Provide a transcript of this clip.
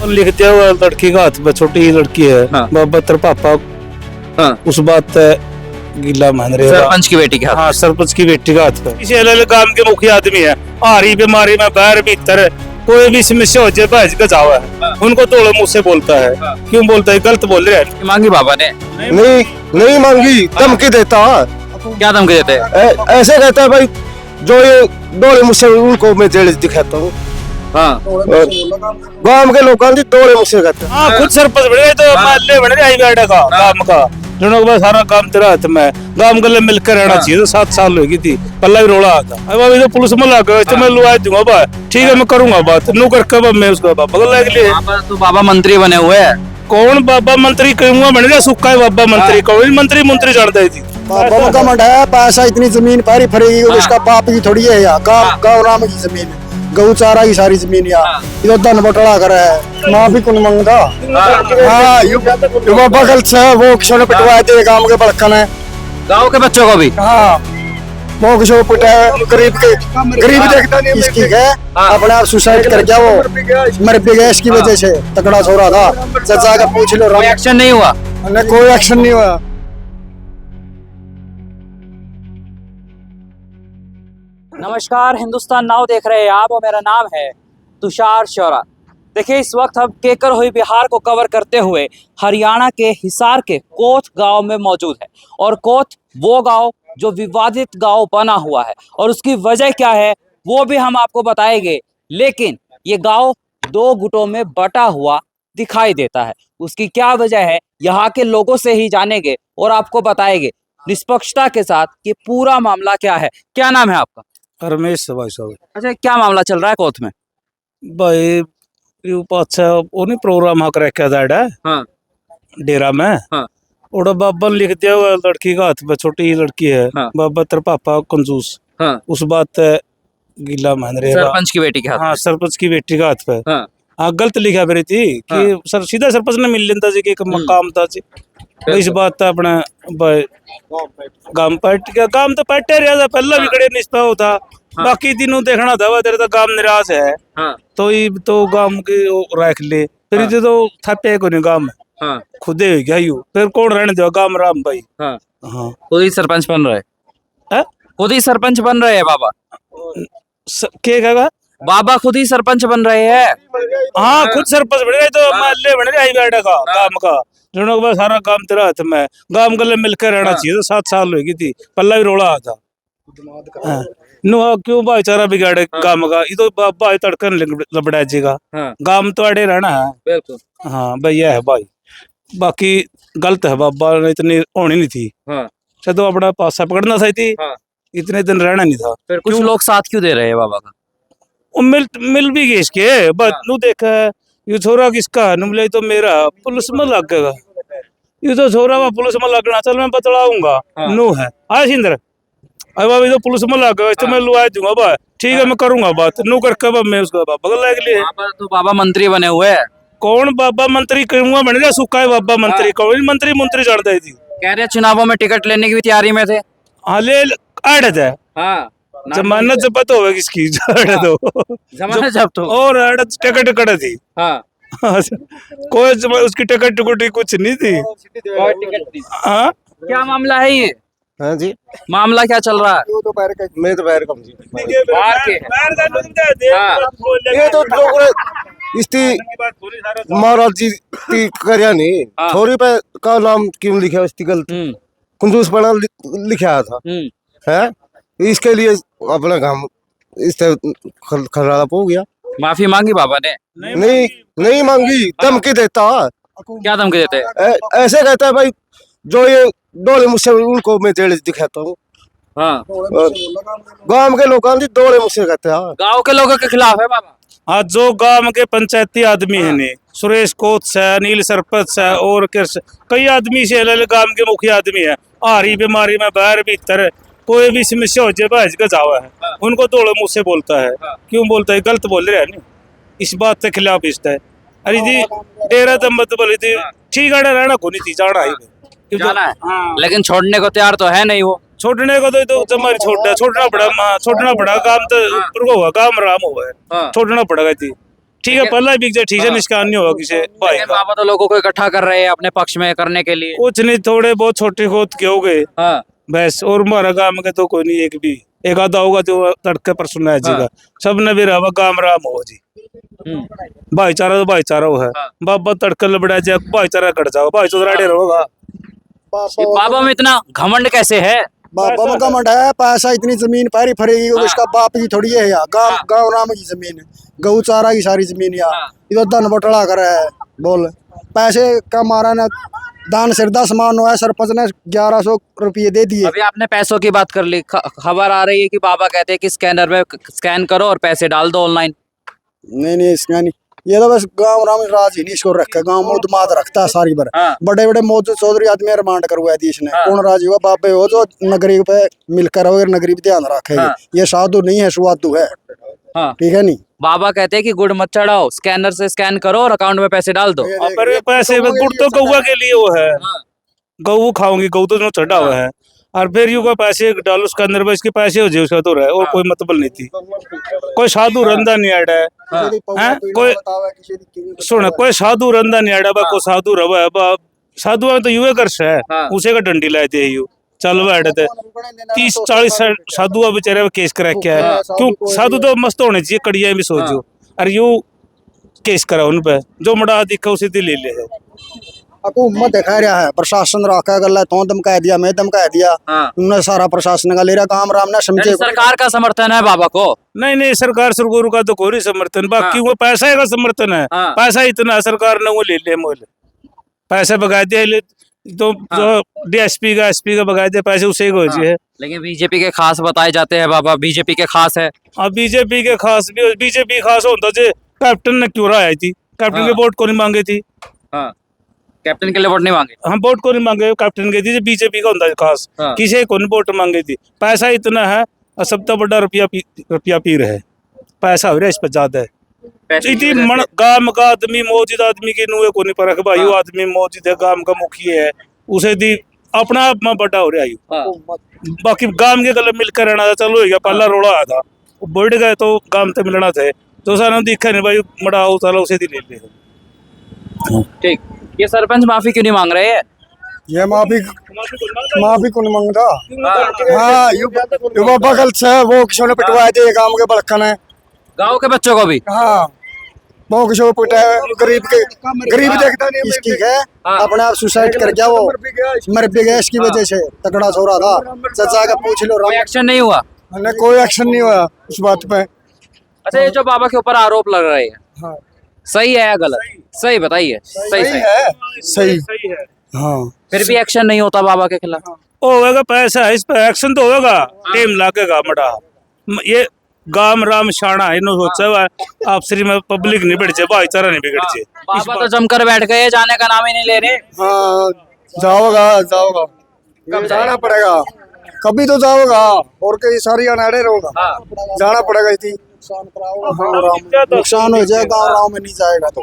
और लिख दिया हुआ लड़की का हाथ में, छोटी ही लड़की है। हाँ। बाबा तेरे पापा हाँ। उस बात गिला मान रहे सरपंच की बेटी के हाथ। हाँ, सरपंच की बेटी का हाथ पे। किसी अलग गांव के मुखिया आदमी है, हारी बीमारी में बाहर भीतर कोई भी समस्या हो जाए भज का जावा है। हाँ। उनको तोड़ो मुझसे बोलता है। हाँ। क्यों बोलता है? गलत बोल रहे हैं। मांगी बाबा ने? नहीं मांगी, धमकी देता। क्या धमकी देते हैं? ऐसे कहता है भाई, जो ये दौड़े मुझसे उनको मैं जेल दिखाता हूँ। हाँ। गांव के लोगों की दौड़े मुझसे कहते हैं। हाँ, खुद सरपंच बन गए तो महल्ले बन रहे बेटा का काम का। दोनों का सारा काम तेरा हाथ में, गांव गले मिलकर रहना चाहिए। तो 7 साल हो गई थी, पल्ला भी रोड़ा आता। अब अभी तो पुलिस में लग गए तो मैं लुआ दूंगा बा। ठीक है, मैं करूंगा बात नू करके मैं उसका बगल लग लिए। तो बाबा मंत्री बने हुए हैं। कौन बाबा मंत्री कहूंगा बन गया? सुक्का है बाबा मंत्री। कौन मंत्री मंत्री जानता थी? बाबा का मंडा है, पैसा इतनी जमीन पैरी फरेगी, उसका पाप की थोड़ी है यार। गाँव नाम की जमीन, गऊ चारा की सारी जमीन यार। इधर धन बटोला कर है, माँ भी कौन मांगता। हाँ, युवा बगल से वो किसी ने पिटवाए थे गांव के बड़कन है, गाँव के बच्चों को भी। हाँ, वो किसी पिटा गरीब देखता नहीं इसकी है। अपने आप सुसाइड कर गया, वो मर भी गया इसकी वजह से। तगड़ा सो रहा था, चाचा का पूछ लो। कोई एक्शन नहीं हुआ? कोई एक्शन नहीं हुआ। नमस्कार, हिंदुस्तान नाउ देख रहे हैं आप और मेरा नाम है तुषार शौरा। देखिए, इस वक्त हम केकर हुई बिहार को कवर करते हुए हरियाणा के हिसार के कोथ गांव में मौजूद है। और कोथ वो गांव जो विवादित गांव बना हुआ है और उसकी वजह क्या है वो भी हम आपको बताएंगे। लेकिन ये गांव 2 गुटों में बटा हुआ दिखाई देता है। उसकी क्या वजह है यहाँ के लोगों से ही जानेंगे और आपको बताएंगे निष्पक्षता के साथ कि पूरा मामला क्या है। क्या नाम है आपका? रमेश भाई साहब। अच्छा, क्या मामला चल रहा है कोथ में? भाई अच्छा वो नहीं प्रोग्राम हक रखा था हाँ। डेरा में। हाँ। और बाबा ने लिख दिया हुआ लड़की का हाथ में, छोटी ही लड़की है। हाँ। बाबा तेरे पापा कंजूस। हाँ। उस बात गिला मान रहे सरपंच की बेटी के हाथ। हाँ, सरपंच की बेटी का हाथ पे। हाँ। हाँ, गलत लिखा मेरी थी कि सर सीधा सरपंच ने मिल लेता जी कि काम था जी। इस बात अपना गांव पार्टी का काम तो पार्टी रहा पहला भी कड़े निष्ठा होता। बाकी दिनों देखना था तेरे तो गांव निराश है। हाँ। तो गांव के रख ले फिर ये तो थपे को नहीं गांव में। हाँ। खुदे हो गया यू फिर कौन रहने दो गांव राम भाई। हाँ। हाँ, खुद ही सरपंच बन रहे है? खुद ही सरपंच बन रहे हैं बाबा। क्या कहेगा? बाबा खुद ही सरपंच बन रहे हैं। हाँ, खुद सरपंच बन गए तो महल्ले बन रहे बेटा का काम का। दोनों का सारा काम तेरा हाथ में, गांव गले मिलकर रहना चाहिए। तो 7 साल हो गई थी, पल्ला भी रोड़ा आता। हाँ। क्यों भाईचारा बिगाड़े काम का? ये तो भाई तड़कन लबड़ा जीगा। गांव तो अड़े रहना है। बिल्कुल। हाँ भैया है भाई, बाकी गलत है। बाबा ने इतनी होनी नहीं थी। तो अपना पासा पकड़ना सही थी। इतने दिन रहना नहीं था। फिर कुछ लोग साथ क्यों दे रहे हैं बाबा का? वो मिल भी गए इसके बस नू देखा ये छोरा किसका है? मिले तो मेरा पुलिस में लग गएगा। ये तो छोरा में पुलिस में लगना, चल मैं बतलाऊंगा। नू है आया सिंदर, अब अभी तो पुलिस में लग गया तो मैं लुआ दूंगा बा। ठीक है, मैं करूंगा बात नू करके मैं उसका बगल लग लिए। तो बाबा मंत्री बने हुए हैं। कौन बाबा मंत्री कहूंगा बन गया? सुक्का है बाबा मंत्री। कौन मंत्री मंत्री जानता थी? कह रहे चुनावों में टिकट लेने की भी तैयारी में थे। हाँ, ले अड़त है। जमानत जब्त हो किसकी? जमानत जब्त हो और अड़त टिकट कड़ा थी। कोई उसकी टिकट टुकट कुछ नहीं थी। हाँ, क्या मामला है ये? हाँ जी, मामला क्या चल रहा है? मैं तो बाहर कम जी। हाँ। ये तो लोग इसकी महाराज जी की करया नहीं, थोड़ी पे का नाम क्यों लिखा इसकी गलत कंजूस बना लिखा था है। इसके लिए अपना काम इससे खराब हो गया। माफी मांगी बाबा ने? नहीं मांगी, धमकी देता। क्या धमकी देते हैं? ऐसे कहता है भाई, जो ये दौड़े मुझसे उनको मैं जेल दिखाता हूँ। हाँ। गांव के लोगों की दौड़े मुझसे कहते हैं। गांव के लोगों के खिलाफ है बाबा। हाँ, जो गांव के पंचायती आदमी है ने सुरेश कोच से, अनिल सरपंच से और कई आदमी से अलग गांव के मुखिया आदमी है। हारी बीमारी में बाहर भीतर कोई भी समस्या हो जाए भज का जावा है। उनको तोड़ो मुझसे बोलता है। क्यों बोलता है? गलत बोल रहे हैं नहीं, इस बात के खिलाफ इसता है। अरे जी डेरा तो मत बोली थी, ठीक है रहना को नहीं थी, जाना है। हाँ। लेकिन छोड़ने को तैयार तो है नहीं वो। छोड़ने को तो हमारी छोड़ना पड़ा काम तो हुआ, काम राम हुआ है। छोड़ना पड़ेगा थी। ठीक है पहला बिक जाए ठीक है, निष्कान नहीं होगा किसी भाई लेकिन का। बाबा तो लोगों को इकट्ठा कर रहे हैं अपने पक्ष में करने के लिए। कुछ नहीं, थोड़े बहुत छोटे खोद के हो गए हाँ बस, और हमारा गांव के तो कोई नहीं, एक भी एक आधा होगा जो तड़के पर सुना है जी का। सब ने भी रहा गांव राम हो जी, भाईचारा तो भाईचारा हो है। बाबा तड़के लबड़ा जाए भाईचारा कट जाओ, भाई तो राडे रहोगा। ये बाबा में इतना घमंड कैसे है? बाबा में घमंड है, पैसा इतनी जमीन पैरी फरेगी उसका बाप की थोड़ी है यार। गांव गांव राम की जमीन है, गौ चारा की सारी जमीन यार। इधर धन बटड़ा कर है, बोल पैसे का मारा ना दान सिरदा समान हुआ है। सरपंच ने 1100 रुपये दे दिए। अभी आपने पैसों की बात कर ली, खबर आ रही है कि बाबा कहते हैं कि स्कैनर में स्कैन करो और पैसे डाल दो ऑनलाइन। नहीं इसका नहीं, ये तो बस गांव राम राज ही नहीं इसको रखा। गांव में दिमाग रखता है सारी बार। हाँ। बड़े बड़े मौजूद चौधरी आदमी रिमांड करवाया दी इसने। कौन राजी हुआ बाबे हो जो नगरी पे मिलकर हो, नगरी पे ध्यान रखेगी। हाँ। ये साधु नहीं है, सुवादु है, हाँ। ठीक है नहीं। बाबा कहते हैं कि गुड़ मत चढ़ाओ, स्कैनर से स्कैन करो और अकाउंट में पैसे डाल दो। पर पैसे गुड़ तो गौवा के लिए वो है, गऊ खाऊंगी, गऊ तो चढ़ा हुआ है। और फिर यू का पैसे डालो उसके अंदर में, इसके पैसे हो जाए उसका तो रहे, और कोई मतलब नहीं थी। कोई साधु रंदा नहीं आड़ा है, कोई सुन कोई साधु रंदा नहीं आड़ा, कोई साधु रवा है। साधु में तो युवे कर है, उसे का डंडी लाए थे यू चल बैठे थे 30-40 साधु बेचारे केस करा क्या है। क्यों साधु तो मस्त होने चाहिए, कड़िया भी सोचो। अरे यू केस करा उन पे, जो मड़ा दिखा उसे ले ले है। हुकूमत दिखा रहा है, प्रशासन रखा गला तो धमका दिया, मैं धमका दिया। तुमने सारा प्रशासन का ले रहा काम राम ने समझे। सरकार का समर्थन है बाबा को? नहीं सरकार सरगुरु का तो कोई समर्थन, बाकी वो पैसा का समर्थन है। पैसा इतना सरकार ने वो ले ले मोल पैसे बगा दिया, तो जो डीएसपी का एसपी का बगा दिया पैसे उसे को है। लेकिन बीजेपी के खास बताए जाते हैं बाबा, बीजेपी के खास है। अब बीजेपी के खास भी, बीजेपी खास होता जे कैप्टन ने क्यों आई थी, कैप्टन के वोट को नहीं मांगे थी। कैप्टन के लिए वोट नहीं मांगे, हम वोट को नहीं मांगे, कैप्टन के थी बीजेपी का होता है खास। किसी को नहीं वोट मांगे थी। पैसा इतना है और सब तो बड़ा रुपया पी रहे, पैसा हो रहा है इस पर ज्यादा है। गांव का आदमी मौजूद आदमी की नुए को नहीं परख भाई, वो आदमी मौजूद है, गांव का मुखिया है, उसे दी अपना आप में बड़ा हो रहा है। बाकी गांव के गले मिलकर रहना था, चलो हो पहला रोड़ा आया था, बढ़ गए तो गांव से मिलना थे, तो सारा दिखा नहीं भाई मड़ा हो चलो उसे दी ले ले। ठीक, ये सरपंच माफी क्यों नहीं मांग रहे हैं? ये माफी कौन मांगता? हाँ युवा बगल से वो किसी ने पिटवाए थे गांव के बड़कन है, गांव के बच्चों को भी। हाँ वो किसी पिटाया, गरीब देखता नहीं इसकी है। अपने आप सुसाइड कर गया, वो मर भी गया इसकी वजह से। तगड़ा छोरा था, चाचा का पूछ लो। कोई एक्शन नहीं हुआ? कोई एक्शन नहीं हुआ उस बात पे। अच्छा, ये जो बाबा के ऊपर आरोप लग रहे हैं, हाँ। सही है या गलत? सही बताइए। सही है, सही है। हाँ। फिर भी एक्शन नहीं होता बाबा के खिलाफ? होगा पैसा है, इस पर एक्शन तो होगा, टीम लागेगा मड़ा। ये गांव राम शाना है, नो सोचा आपसी में पब्लिक नहीं बढ़ जाए, भाईचारा नहीं बिगड़ जाए। बाबा तो जमकर बैठ गए, जाने का नाम ही नहीं ले रहे। हाँ जाओगा कब जाना पड़ेगा, कभी तो जाओगा, और कई सारी अनाड़े रहोगा। जाना पड़ेगा, इतनी नुकसान हो जाए गाँव राम में नहीं जाएगा तो।